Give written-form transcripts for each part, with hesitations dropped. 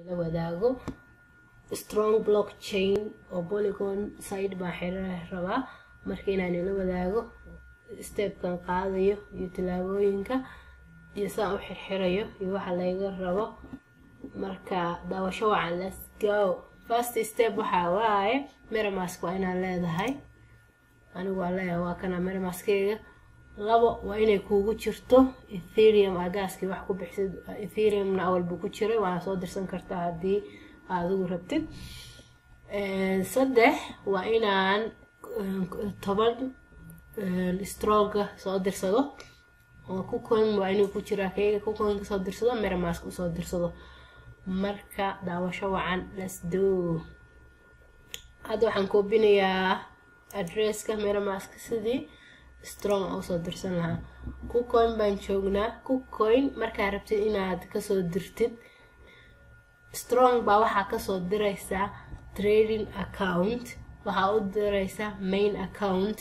la wadaago strong blockchain oo Polygon side baa xiriir rabaa marka inaan la wadaago stepkan qaadayo iyo tilaabooyinka iyo saan u xirxirayo iyo waxa laga rabo marka daawasho wacan. Let's go. First step waxa waaye MetaMask waa inaan leedahay anigu waa leeyahay waa kana MetaMaskayga labo waa inay kuugu jirto Ethereum agaaski wax ku bixsid Ethereum na awal buu ku jiray waa soo dirsan kartaa hadii aad ugu rabtid. Saddex waa inaan 10 strong soo dirsado oo KuCoin waa inuu ku jiraa kayga KuCoin soo dirsado MetaMask soo dirsado marka daawasho wacan. Let's do. hadda waxaan koobinayaa addresska MetaMask sidii strong oo soo dirsan lahaa. KuCoin baan joognaa. KuCoin marka rabtid inaad ka soo dirtid strong baa waxa ka soo diraysa trading account waxa u diraysa main account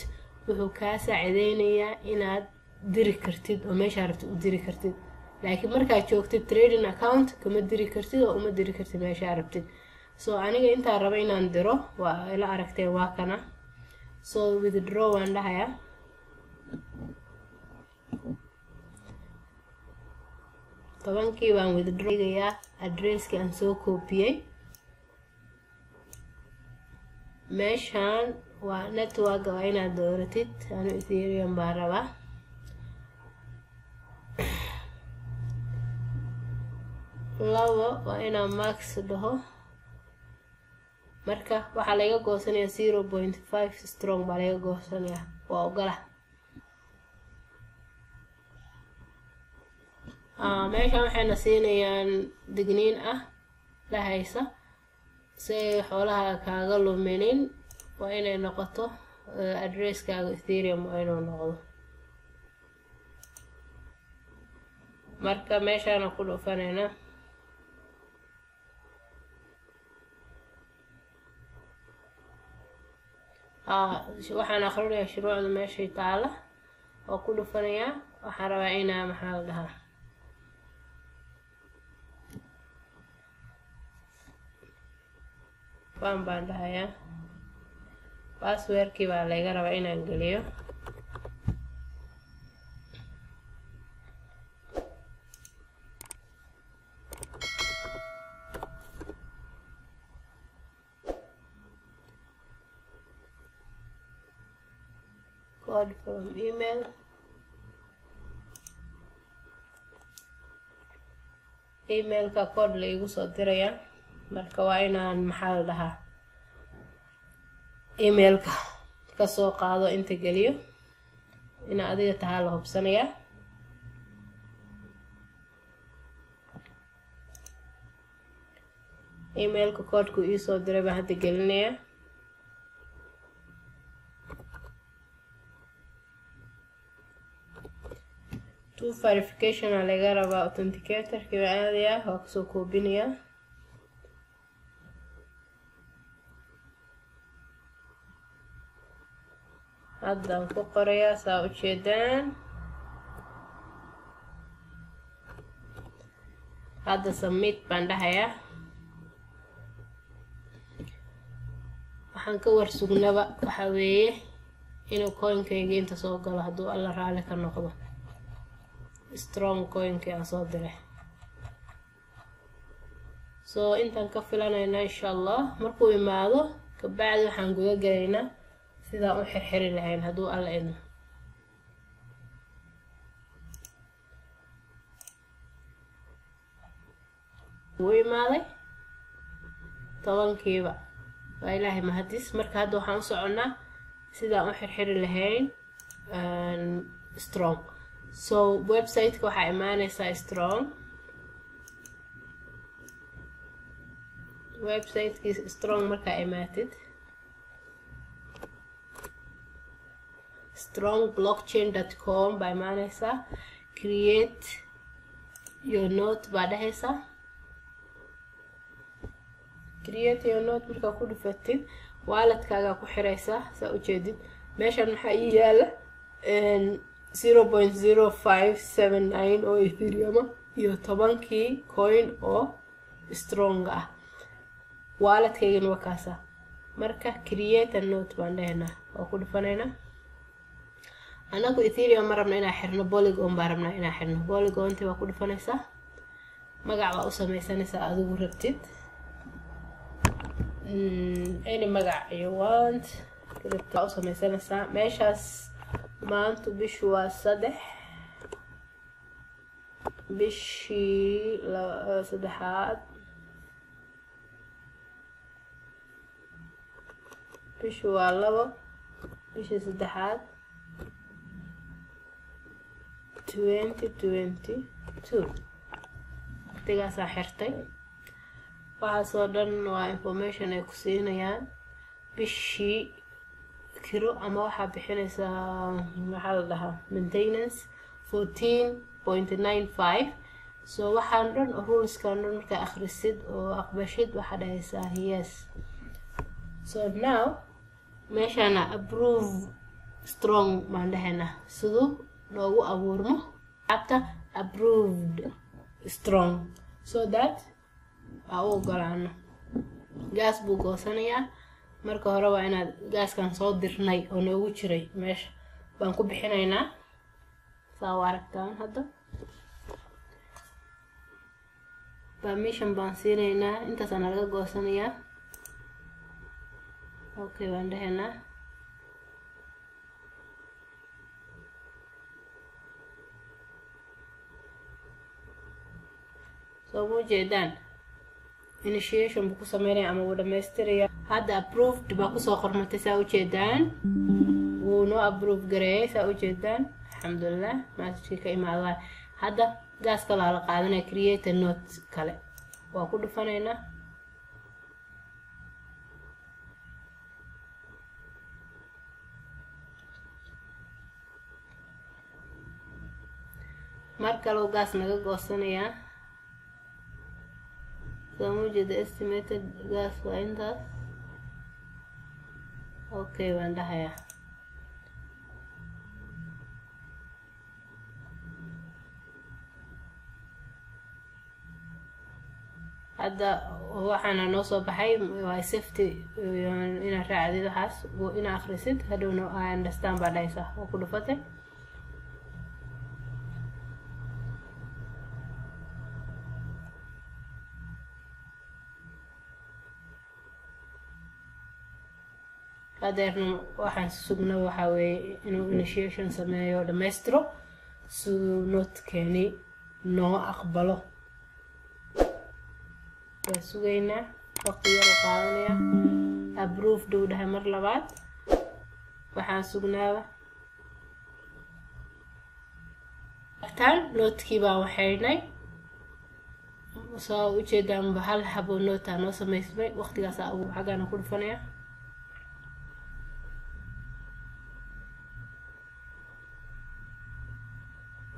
wuxuu ka saacideynayaa inaad diri kartid oo meesha rabtid u diri kartid laakiin marka joogtid trading account kama diri kartid oo uma diri kartid meesha rabtid. So aniga inta raba inaan diro waa ila aragtay waa kana so withdraw waan dhahayaa tobankii baan withdrawgayaa addresski aan soo koobiyay meeshaan waa network waa inaad dooratid anu Ethereum baan rabaa labo waa inaan max dhaho marka waxa laga goosanayaa 0.5 strong baa laga goosanayaa waa ogala meeshaan waxayna siinayaan digniin ah la haysa si xoolaha kaaga luminin waa inay noqoto addresskaaga Ethereum waa inuu noqdo marka meeshaan ku dhufanayna waxaan akhriyaa shuruucda meesha taala oo ku dhufanaya waxaan rabaa inaan maxaa la dhahaa baan dhahayaa passwordkii baa laga rabaa inaan geliyo code from emailka code la igu soo diraya marka waa inaan maxaa la dhahaa emailka ka soo qaado inta geliyo ina adiga tahay la hubsanaya emailka code-ku ii soo diray baan hadda gelinaya two verification laga rabaa authenticator kii caadiga ah oo kasoo koobinaya hadda ku qoraya saa u jeedaan hadda submit baan dhahayaa waxaan ka warsugnaba waxa weeye inuu coinkayga inta soo galo hadduu alla raali ka noqdo strong coinkii aan soo diray so intaan ka filanayna insha Allah markuu imaado kabacdi waxaan guda galaynaa sida u xirxiri lahayn hadduu alla idmo wuu imaaday tobankiiba waa ilaahay mahadis marka hadda waxaan u soconnaa sida u xirxiri lahayn strong so website-ka waxaa imaanaysaa strong website-kii strong markaa imaatid strongblockchain.com baa imaanaysaa create your note baa dhahaysaa create your note markaa ku dhufatid walletkaaga ku xiraysaa saa u jeedid meeshan waxaa ii yaala 0.0579 oo Ethereum iyo 10 coin oo strong ah wallet-kaygan waa kaasa marka create a note baan dhahnaa oo ku dhufanayna anagu ethereum ma rabna inaan xirno polygon baan rabnaa inaan xirno polygon-ti waa ku dhufanaysaa magac baa u samaysanaysaa adigu rabtid any magac you want كده أوصل مثلا ساعة ماشاس ما أنتو بشوا صدح بشي لا صدحات بشوا لبا بشي صدحات 2022 تيجا حرتي waxaasoo dhan waa information ay ku siinayaan bishii kiro ama waxaa bixinaysaa maxaa la dhahaa maintenance 14.95 so waxaan dhan ruleskan dhan markaa akhrisid oo aqbashid waxaa dhahaysaa yes so now meeshana approve strong baan dhahaynaa siduu noogu abuurmo abta approved strong so that oo ogolaano gaas buu goosanayaa marka hore waa inaad gaaskan soo dirnay oo noogu jiray meesha baan ku bixinaynaa saa aragtaan hadda permission baan siinaynaa intaas aan laga goosanayaa okay waan dhahaynaa soo mujeedaan initiation buu ku sameynaya ama wuu dhamaystiraya hadda approved baa kusoo qormatay saa ujeedaan wuu noo approve gareeyay saa ujeedaan alxamdulilah messagekii ka imaadaa hadda gaas kale la qaadanaya create a note kale waa ku dhufanaynaa mar kale uu gaas naga goosanayaa the estimated gas waa intaas okay waan dhahayaa hadda waxaana noo soo baxay waa safety inaa raacdid waxaas inaa akhrisid hadhowna I understand baa dhahaysaa oo ku dhufatay hadeerna waxaan sugnaa waxaa weeye inuu initiation sameeyo dhamaystiro siduu notekeeni noo aqbalo waa sugaynaa waqti yar u qaadanaya approved uu dhahay mar labaad waxaan sugnaaba tan notekii baan waxaynay soo ujeedaanba hal xabo note noo samaysmay waqtigaas uu xaggaana ku dhufanaya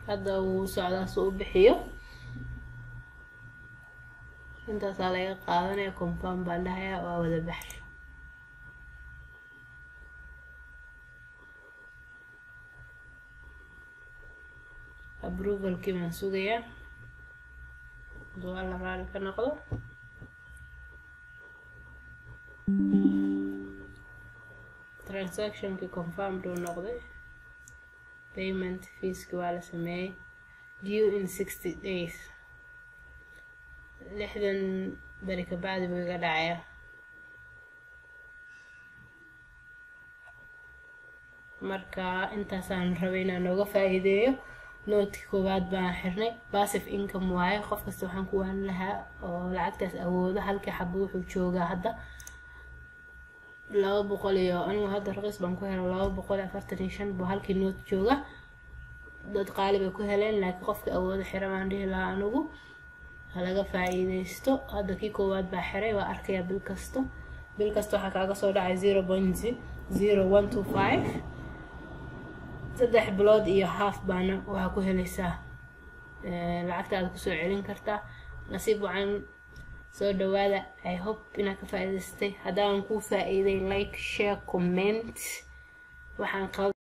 hadda uu socdaa soo u bixiyo intaas laga qaadanaya confirm baan dhahayaa waa wada baxsho approval-kii baan sugayaa haduu alla raali ka noqdo transaction-kii confirmed uu noqday payment fees waa la sameeyay due in 60 days 60 bari ka bacdi buu iga dhacayaa marka intaasaan rabay inaan nooga faa'iideeyo note koowaad baan xirnay passive income waaye qof kasta waxaan ku waan lahaa oo lacagtaas awoodo halka xabo wuxuu joogaa hadda 200 iyo anigu hadda raqiis baan ku helay 245 buu halkii note jooga dad qaali bay ku heleen laakiin qofka awoodo xiran aan dhihi lahaa anigu halaga faa'iideysto hadda kii koowaad baa xiray waa arkaya bil kasta waxa kaaga soo dhacay 0.0125 saddex bilood iyo half baana waxa ku helaysaa lacagtaada ku soo celin kartaa nasiib wacan soo dhawaada I hope inaad ka faa'iidaystay haddaan ku faa'iiday like share comment waxaan